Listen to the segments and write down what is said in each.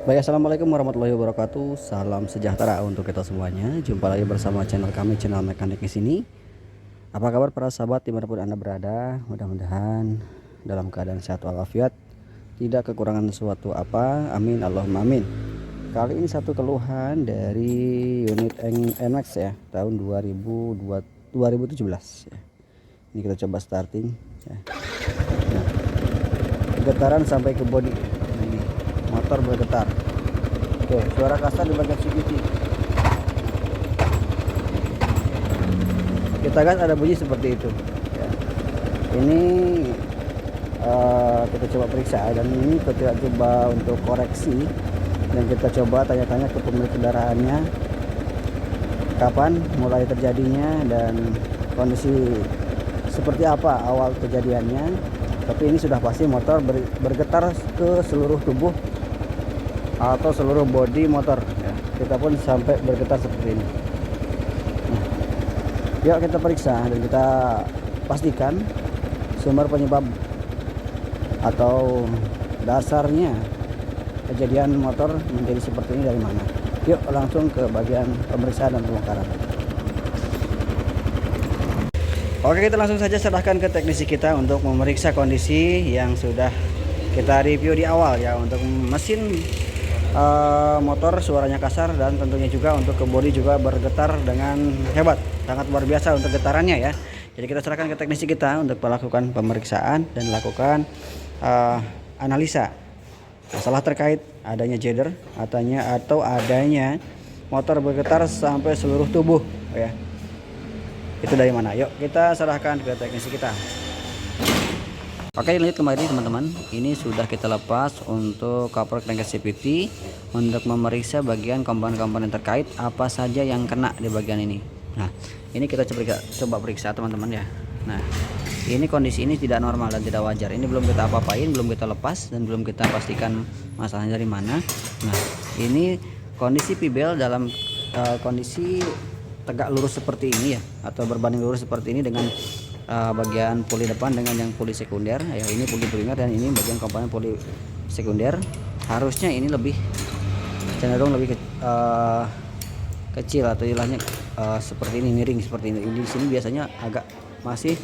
Baik, assalamualaikum warahmatullahi wabarakatuh. Salam sejahtera untuk kita semuanya. Jumpa lagi bersama channel kami, channel mekanik di sini. Apa kabar para sahabat dimanapun anda berada? Mudah-mudahan dalam keadaan sehat walafiat, tidak kekurangan sesuatu apa. Amin, Allahumma amin. Kali ini satu keluhan dari unit NMAX ya, tahun 2017 ya. Ini kita coba starting ya. Nah, getaran sampai ke bodi. Nah, ini motor bergetar. Oke, suara kasar di bagian CVT. Kita gas ada bunyi seperti itu ya. Ini kita coba periksa, dan ini kita coba untuk koreksi, dan kita coba tanya-tanya ke pemilik kendaraannya kapan mulai terjadinya dan kondisi seperti apa awal kejadiannya. Tapi ini sudah pasti motor bergetar ke seluruh tubuh atau seluruh bodi motor ya. Kita pun sampai bergetar seperti ini. Nah, yuk kita periksa dan kita pastikan sumber penyebab atau dasarnya kejadian motor menjadi seperti ini dari mana. Yuk langsung ke bagian pemeriksaan dan pembongkaran. Oke, kita langsung saja serahkan ke teknisi kita untuk memeriksa kondisi yang sudah kita review di awal ya, untuk mesin motor suaranya kasar, dan tentunya juga untuk ke bodi juga bergetar dengan hebat, sangat luar biasa untuk getarannya ya. Jadi kita serahkan ke teknisi kita untuk melakukan pemeriksaan dan lakukan analisa masalah terkait adanya jeder atau adanya motor bergetar sampai seluruh tubuh ya. Itu dari mana? Yuk kita serahkan ke teknisi kita. Oke, lanjut kembali teman-teman. Ini sudah kita lepas untuk cover crankshaft CVT untuk memeriksa bagian komponen-komponen terkait apa saja yang kena di bagian ini. Nah, ini kita coba periksa teman-teman ya. Nah, ini kondisi ini tidak normal dan tidak wajar. Ini belum kita apa-apain, belum kita lepas, dan belum kita pastikan masalahnya dari mana. Nah, ini kondisi pibel dalam kondisi tegak lurus seperti ini ya, atau berbanding lurus seperti ini dengan bagian puli depan dengan yang puli sekunder ya. Ini puli primer dan ini bagian komponen puli sekunder. Harusnya ini lebih cenderung lebih kecil atau istilahnya seperti ini, miring seperti ini. Di sini biasanya agak masih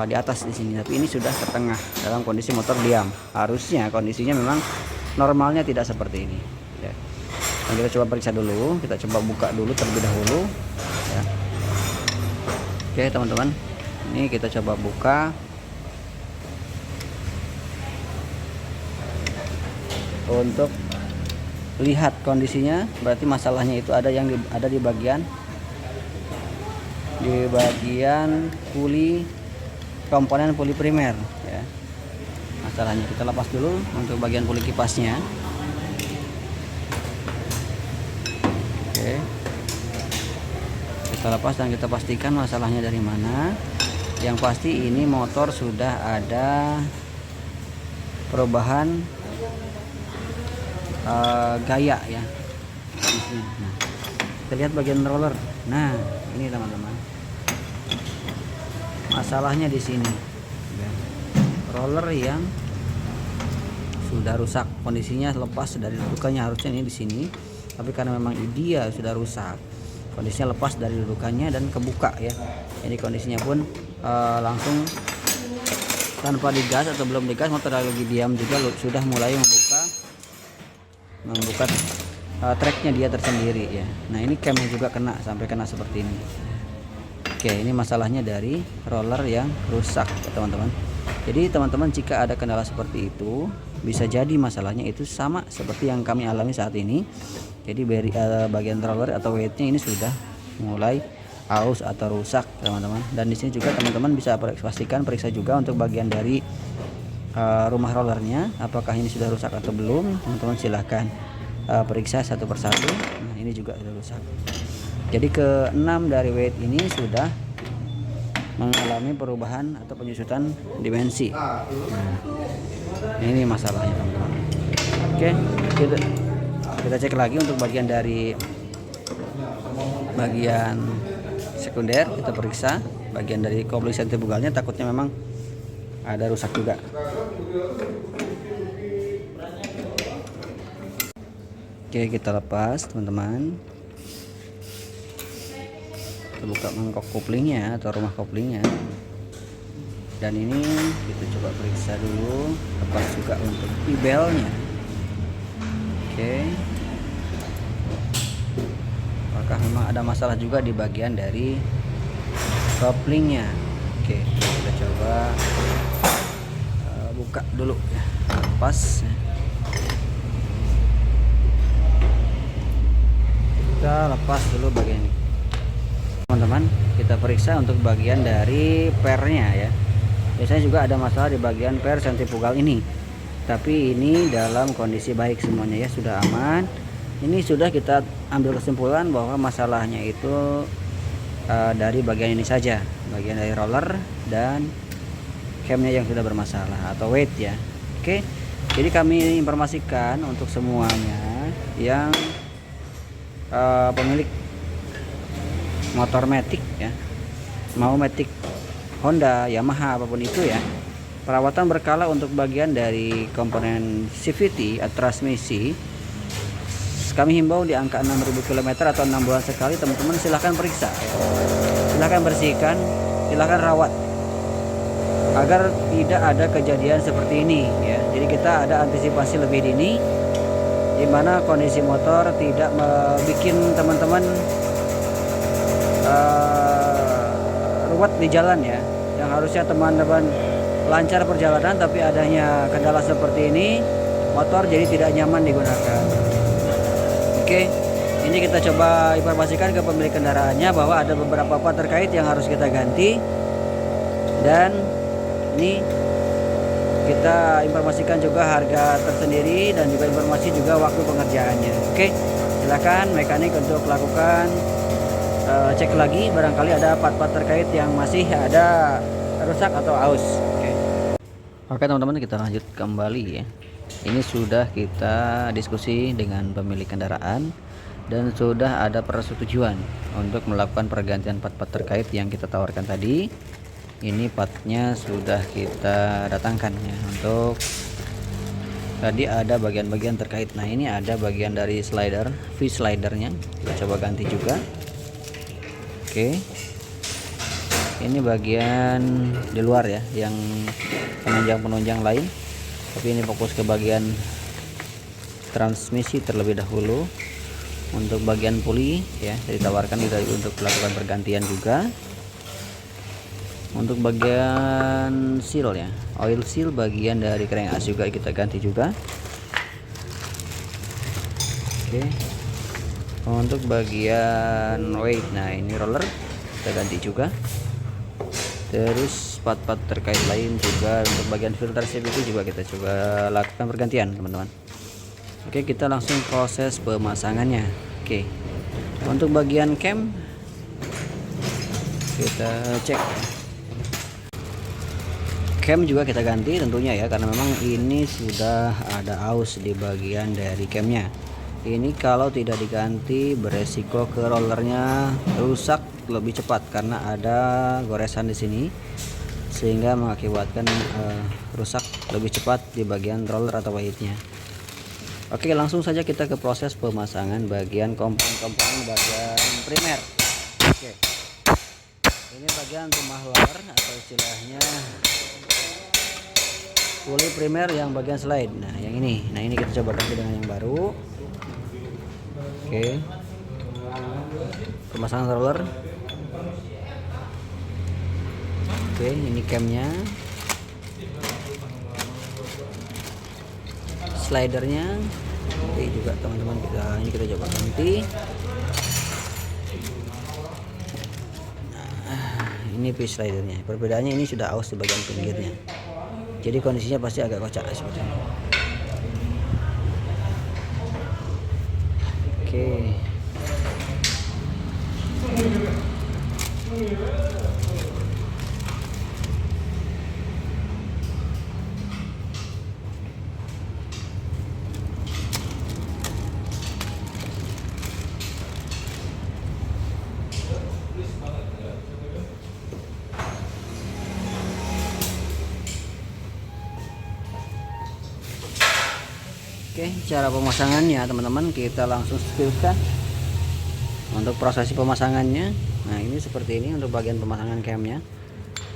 di atas di sini, tapi ini sudah ke tengah dalam kondisi motor diam. Harusnya kondisinya memang normalnya tidak seperti ini ya. Dan kita coba periksa dulu, kita coba buka dulu terlebih dahulu ya. Oke teman-teman, ini kita coba buka untuk lihat kondisinya. Berarti masalahnya itu ada yang ada di bagian puli, komponen puli primer ya. Masalahnya kita lepas dulu untuk bagian puli kipasnya. Oke, kita lepas dan kita pastikan masalahnya dari mana. Yang pasti ini motor sudah ada perubahan gaya ya. Nah, kita lihat bagian roller. Nah, ini teman-teman, masalahnya di sini roller yang sudah rusak, kondisinya lepas dari dudukannya. Harusnya ini di sini, tapi karena memang dia sudah rusak, kondisinya lepas dari dudukannya dan kebuka ya. Ini kondisinya pun langsung tanpa digas atau belum digas, motor lagi diam juga sudah mulai membuka treknya dia tersendiri ya. Nah, ini camnya juga kena, sampai kena seperti ini. Oke, ini masalahnya dari roller yang rusak teman-teman. Jadi teman-teman, jika ada kendala seperti itu, bisa jadi masalahnya itu sama seperti yang kami alami saat ini. Jadi bagian roller atau weightnya ini sudah mulai aus atau rusak teman-teman. Dan di sini juga teman-teman bisa pastikan, periksa juga untuk bagian dari rumah rollernya, apakah ini sudah rusak atau belum. Teman-teman silahkan periksa satu persatu. Nah, ini juga sudah rusak. Jadi ke-6 dari weight ini sudah mengalami perubahan atau penyusutan dimensi. Nah, ini masalahnya teman-teman. Oke, kita cek lagi untuk bagian dari bagian sekunder. Kita periksa bagian dari kopling sentrifugalnya, takutnya memang ada rusak juga. Oke, kita lepas teman-teman. Kita buka mangkok koplingnya atau rumah koplingnya. Dan ini kita coba periksa dulu, lepas juga untuk belnya. Oke. Apakah memang ada masalah juga di bagian dari koplingnya? Oke, kita coba buka dulu ya, lepas. Kita lepas dulu bagian ini, teman-teman. Kita periksa untuk bagian dari pernya ya. Biasanya juga ada masalah di bagian per sentrifugal ini, tapi ini dalam kondisi baik semuanya ya, sudah aman. Ini sudah kita ambil kesimpulan bahwa masalahnya itu dari bagian ini saja, bagian dari roller dan camnya yang sudah bermasalah atau weight ya. Oke, jadi kami informasikan untuk semuanya yang pemilik motor Matic ya, mau Matic, Honda, Yamaha, apapun itu ya, perawatan berkala untuk bagian dari komponen CVT atau transmisi kami himbau di angka 6.000 km atau 6 bulan sekali. Teman-teman silahkan periksa, silahkan bersihkan, silahkan rawat agar tidak ada kejadian seperti ini ya. Jadi kita ada antisipasi lebih dini di mana kondisi motor tidak membuat teman-teman ruwet di jalan ya. Yang harusnya teman-teman lancar perjalanan, tapi adanya kendala seperti ini, motor jadi tidak nyaman digunakan. Oke, ini kita coba informasikan ke pemilik kendaraannya bahwa ada beberapa part terkait yang harus kita ganti, dan ini kita informasikan juga harga tersendiri dan juga informasi juga waktu pengerjaannya. Oke, silakan mekanik untuk lakukan cek lagi, barangkali ada part-part terkait yang masih ada rusak atau aus. Oke teman-teman, kita lanjut kembali ya. Ini sudah kita diskusi dengan pemilik kendaraan dan sudah ada persetujuan untuk melakukan pergantian part-part terkait yang kita tawarkan tadi. Ini partnya sudah kita datangkan ya. Untuk tadi ada bagian-bagian terkait. Nah, ini ada bagian dari slider, V-slidernya. Kita coba ganti juga. Oke. Ini bagian di luar ya, yang penunjang-penunjang lain. Tapi ini fokus ke bagian transmisi terlebih dahulu. Untuk bagian puli ya, ditawarkan untuk melakukan pergantian juga. Untuk bagian seal ya, oil seal bagian dari crank as juga kita ganti juga. Oke. Untuk bagian weight, nah ini roller kita ganti juga. Terus part-part terkait lain juga, untuk bagian filter CVT juga kita coba lakukan pergantian teman-teman. Oke, kita langsung proses pemasangannya. Oke, untuk bagian cam kita cek. Cam juga kita ganti tentunya ya, karena memang ini sudah ada aus di bagian dari camnya. Ini kalau tidak diganti beresiko ke rollernya rusak lebih cepat karena ada goresan di sini, sehingga mengakibatkan rusak lebih cepat di bagian roller atau weightnya. Oke, langsung saja kita ke proses pemasangan bagian komponen-komponen bagian primer. Oke, ini bagian rumah lower atau istilahnya puli primer yang bagian slide. Nah, yang ini, kita coba ganti dengan yang baru. Oke, pemasangan roller. Oke, ini camnya, slidernya. Oke juga teman-teman, kita coba ganti. Nah, ini piece slidernya. Perbedaannya ini sudah aus di bagian pinggirnya, jadi kondisinya pasti agak kocak seperti ini. Oke. Oke, cara pemasangannya teman-teman, kita langsung skipkan untuk proses pemasangannya. Nah ini seperti ini untuk bagian pemasangan camnya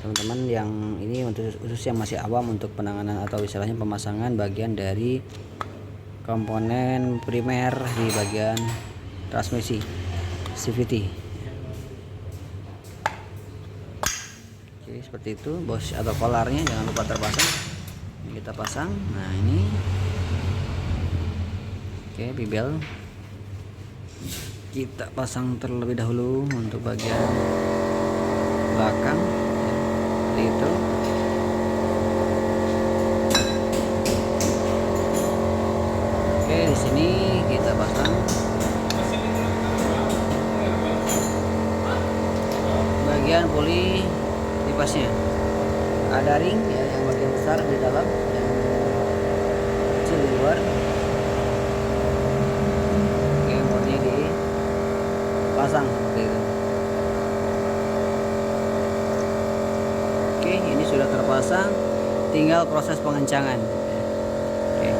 teman-teman. Yang ini untuk khusus yang masih awam untuk penanganan atau istilahnya pemasangan bagian dari komponen primer di bagian transmisi CVT. Oke, seperti itu bos atau kolarnya jangan lupa terpasang. Ini kita pasang. Nah ini oke, bibel kita pasang terlebih dahulu untuk bagian belakang ya, seperti itu. Oke, di sini kita pasang bagian puli lipasnya. Ada ring ya, yang bagian besar di dalam, yang kecil di luar. Oke, murni dipasang seperti itu. Oke, ini sudah terpasang, tinggal proses pengencangan. Oke.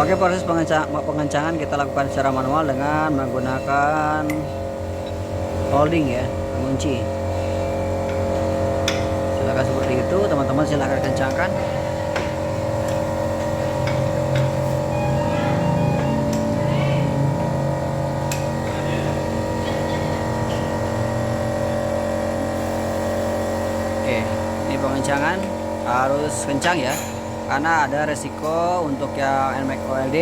Oke, proses pengencangan kita lakukan secara manual dengan menggunakan holding ya, mengunci. Silakan seperti itu teman-teman, silakan kencangkan. Oke, ini pengencangan harus kencang ya, karena ada resiko untuk yang NMAX OLD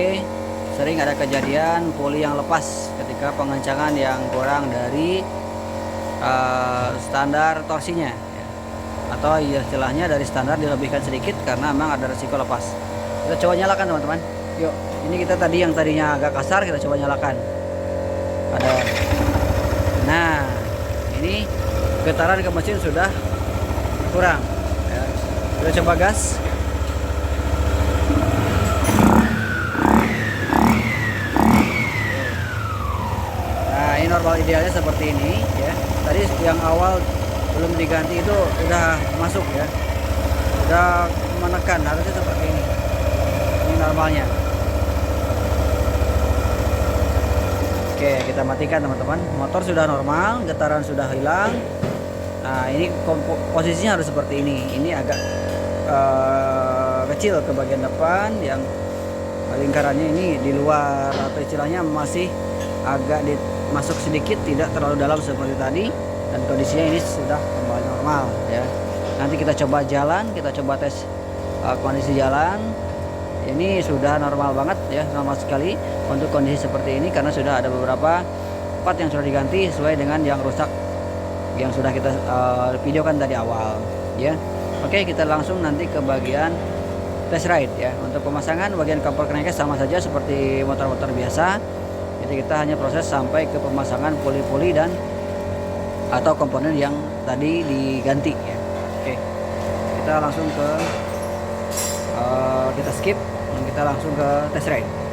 sering ada kejadian puli yang lepas ketika pengencangan yang kurang dari standar torsinya ya. Atau istilahnya dari standar dilebihkan sedikit karena memang ada resiko lepas. Kita coba nyalakan teman-teman. Yuk, ini kita tadi yang tadinya agak kasar, kita coba nyalakan. Nah ini getaran ke mesin sudah kurang ya. Kita coba gas. Normal idealnya seperti ini ya. Tadi yang awal belum diganti itu udah masuk ya, udah menekan, harusnya seperti ini. Ini normalnya. Oke, kita matikan teman-teman. Motor sudah normal, getaran sudah hilang. Nah ini posisinya harus seperti ini. Ini agak kecil ke bagian depan, yang lingkarannya ini di luar, atau istilahnya masih agak masuk sedikit, tidak terlalu dalam seperti tadi, dan kondisinya ini sudah kembali normal ya. Nanti kita coba jalan, kita coba tes kondisi jalan. Ini sudah normal banget ya, normal sekali untuk kondisi seperti ini, karena sudah ada beberapa part yang sudah diganti sesuai dengan yang rusak yang sudah kita videokan tadi awal ya. Oke, kita langsung nanti ke bagian test ride ya. Untuk pemasangan bagian kompor crankcase sama saja seperti motor-motor biasa. Jadi kita hanya proses sampai ke pemasangan puli-puli dan atau komponen yang tadi diganti ya. Oke, kita langsung ke kita skip dan kita langsung ke test ride.